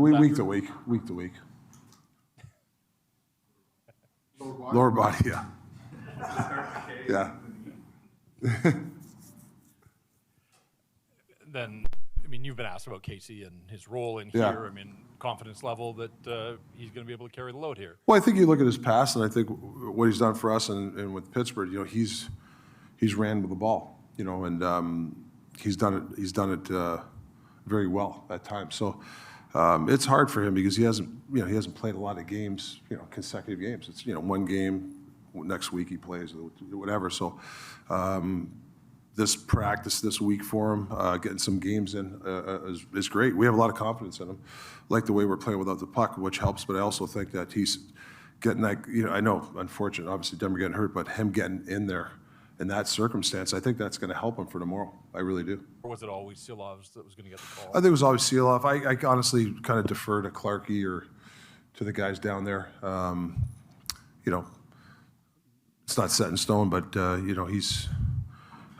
Week to week. Lower body, yeah. Yeah. Then, I mean, you've been asked about Casey and his role in here. I mean, confidence level that he's going to be able to carry the load here. Well, I think you look at his past, and I think what he's done for us and with Pittsburgh, he's ran with the ball, and he's done it very well at times. So it's hard for him because he hasn't played a lot of games, consecutive games. It's one game next week he plays, whatever. So this practice this week for him, getting some games in is great. We have a lot of confidence in him. I like the way we're playing without the puck, which helps. But I also think that he's getting that. I know, unfortunately, obviously Denver getting hurt, but him getting in there in that circumstance, I think that's going to help him for tomorrow. I really do. Or was it always Seelovs that was going to get the call? I think it was always Seelov. I honestly kind of defer to Clarkey or to the guys down there. It's not set in stone, but he's.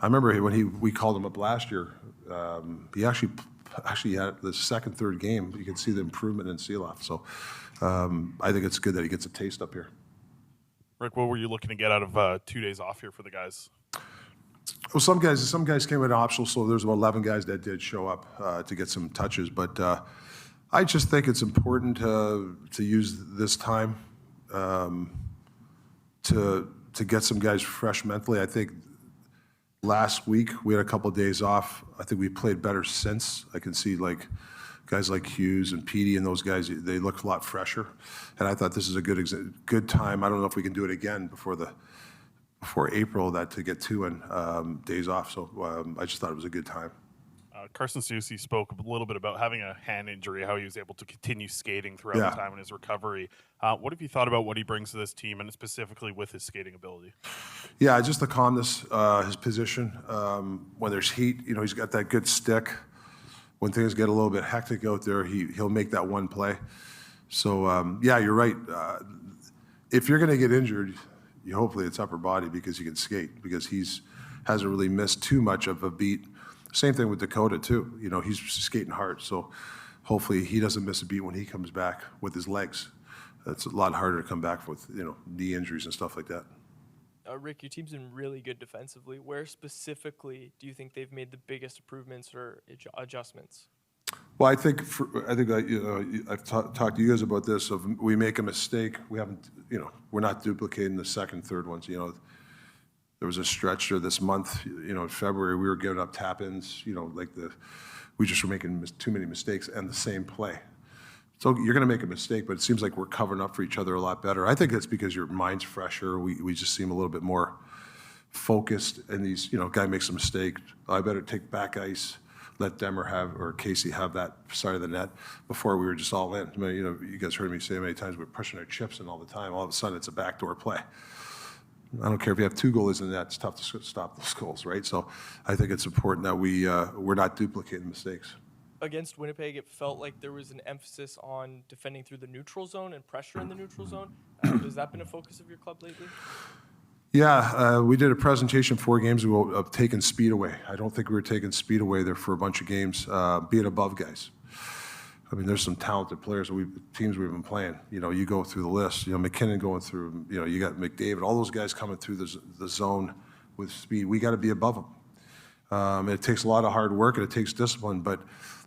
I remember when we called him up last year. He actually had the second, third game. You can see the improvement in Seelov. So I think it's good that he gets a taste up here. Rick, what were you looking to get out of 2 days off here for the guys? Well, some guys came in optional, so there's about 11 guys that did show up to get some touches. But I just think it's important to use this time to get some guys fresh mentally. I think last week we had a couple of days off. I think we played better since. I can see guys like Hughes and Petey and those guys, they look a lot fresher. And I thought this is a good time. I don't know if we can do it again before April to get 2 days off. So I just thought it was a good time. Carson Soucy spoke a little bit about having a hand injury, how he was able to continue skating throughout the time in his recovery. What have you thought about what he brings to this team, and specifically with his skating ability? Yeah, just the calmness, his position. When there's heat, he's got that good stick. When things get a little bit hectic out there, he'll make that one play. So, you're right. If you're going to get injured, hopefully it's upper body because he can skate, because hasn't really missed too much of a beat. Same thing with Dakota, too. He's skating hard, so hopefully he doesn't miss a beat when he comes back with his legs. It's a lot harder to come back with, knee injuries and stuff like that. Rick, your team's been really good defensively. Where specifically do you think they've made the biggest improvements or adjustments? Well, I think I've talked to you guys about this. If we make a mistake, we're not duplicating the second, third ones. There was a stretch there this month, in February, we were giving up tap-ins, we just were making too many mistakes and the same play. So you're going to make a mistake, but it seems like we're covering up for each other a lot better. I think that's because your mind's fresher. We just seem a little bit more focused, and these, guy makes a mistake, I better take back ice, let Demmer or Casey have that side of the net. Before we were just all in. You guys heard me say many times we're pushing our chips in all the time. All of a sudden it's a backdoor play. I don't care if you have 2 goalies in the net, it's tough to stop those goals, right? So I think it's important that we're not duplicating mistakes. Against Winnipeg, it felt like there was an emphasis on defending through the neutral zone and pressure in the neutral zone. Has that been a focus of your club lately? Yeah, we did a presentation 4 games ago of taking speed away. I don't think we were taking speed away there for a bunch of games, being above guys. I mean, there's some talented players, teams we've been playing. You go through the list. McKinnon going through. You got McDavid. All those guys coming through the zone with speed. We got to be above them. It takes a lot of hard work and it takes discipline, but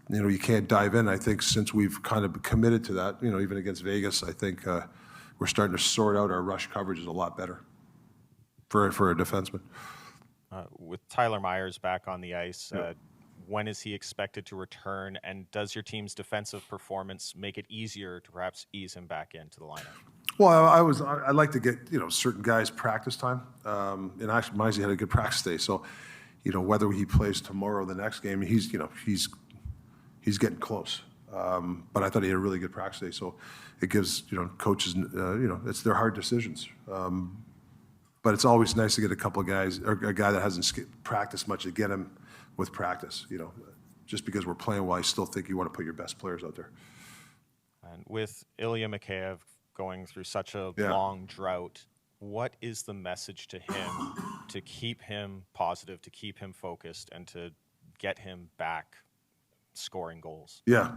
you can't dive in. I think since we've kind of committed to that, even against Vegas, I think we're starting to sort out our rush coverages a lot better for a defenseman. With Tyler Myers back on the ice. When is he expected to return, and does your team's defensive performance make it easier to perhaps ease him back into the lineup? Well, I like to get certain guys practice time, and actually Mizey had a good practice day. So, whether he plays tomorrow or the next game, he's getting close. But I thought he had a really good practice day. So it gives coaches it's their hard decisions. But it's always nice to get a couple of guys or a guy that hasn't practiced much to get him with practice, just because we're playing well, I still think you want to put your best players out there. And with Ilya Mikheyev going through such a long drought, what is the message to him to keep him positive, to keep him focused, and to get him back scoring goals. Yeah.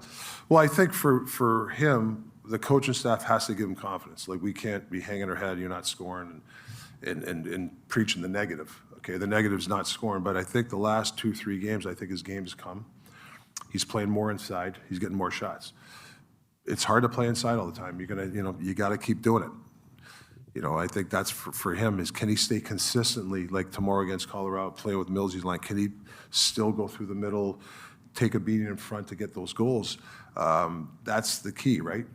Well, I think for him, the coaching staff has to give him confidence. Like, we can't be hanging our head, you're not scoring, and preaching the negative. Okay, the negative's not scoring, but I think the last 2-3 games, I think his game's come. He's playing more inside. He's getting more shots. It's hard to play inside all the time. You're gonna, you got to keep doing it. I think that's for him is, can he stay consistently, like tomorrow against Colorado, playing with Millsy's line? Can he still go through the middle, take a beating in front to get those goals? That's the key, right?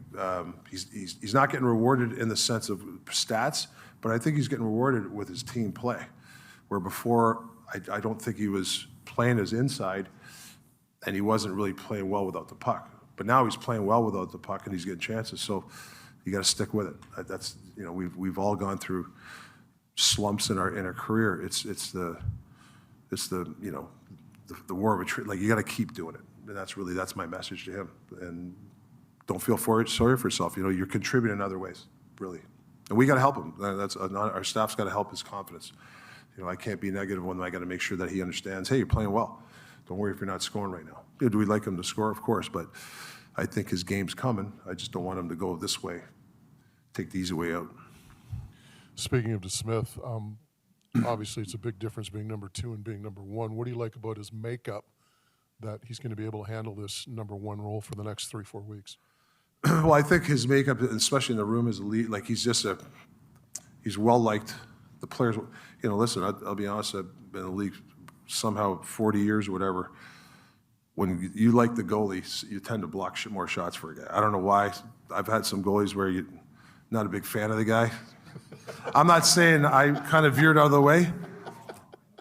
He's not getting rewarded in the sense of stats, but I think he's getting rewarded with his team play. Where before, I don't think he was playing his inside, and he wasn't really playing well without the puck. But now he's playing well without the puck, and he's getting chances. So you got to stick with it. That's we've all gone through slumps in our career. It's the war of attrition. Like, you got to keep doing it, and that's my message to him. And don't feel sorry for yourself. You're contributing in other ways, really, and we got to help him. That's our staff's got to help his confidence. I can't be negative when I got to make sure that he understands. Hey, you're playing well. Don't worry if you're not scoring right now. Do we like him to score? Of course, but I think his game's coming. I just don't want him to go this way, take the easy way out. Speaking of DeSmith, obviously it's a big difference being number 2 and being number 1. What do you like about his makeup that he's going to be able to handle this number 1 role for the next 3-4 weeks? Well, I think his makeup, especially in the room, is elite. Like, he's well-liked. The players, listen, I'll be honest, I've been in the league somehow 40 years or whatever. When you like the goalie, you tend to block more shots for a guy. I don't know why. I've had some goalies where you're not a big fan of the guy. I'm not saying I kind of veered out of the way,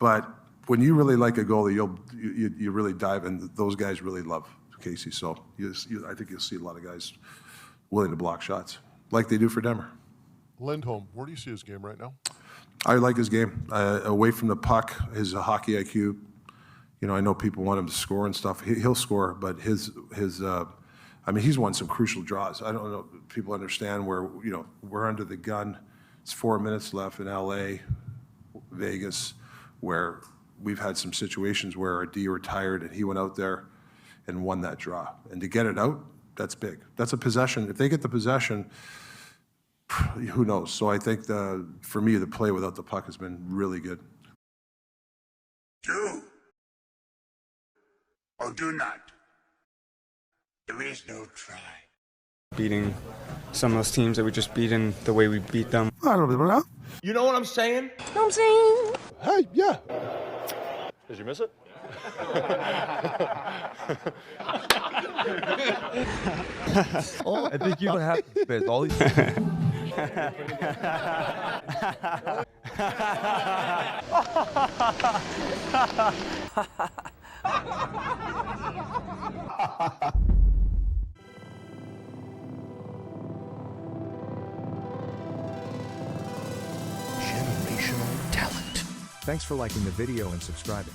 but when you really like a goalie, you really dive, and those guys really love Casey. So I think you'll see a lot of guys willing to block shots, like they do for Denver. Lindholm, where do you see his game right now? I like his game. Away from the puck, his hockey IQ. I know people want him to score and stuff. He'll score, but he's won some crucial draws. I don't know if people understand where, we're under the gun. It's 4 minutes left in LA, Vegas, where we've had some situations where our D retired and he went out there and won that draw. And to get it out, that's big. That's a possession. If they get the possession, who knows? So I think for me, the play without the puck has been really good. Do or do not. There is no try. Beating some of those teams that we just beat in the way we beat them. I don't know. You know what I'm saying? Hey, yeah. Did you miss it? I think you have to all these. Generational talent. Thanks for liking the video and subscribing.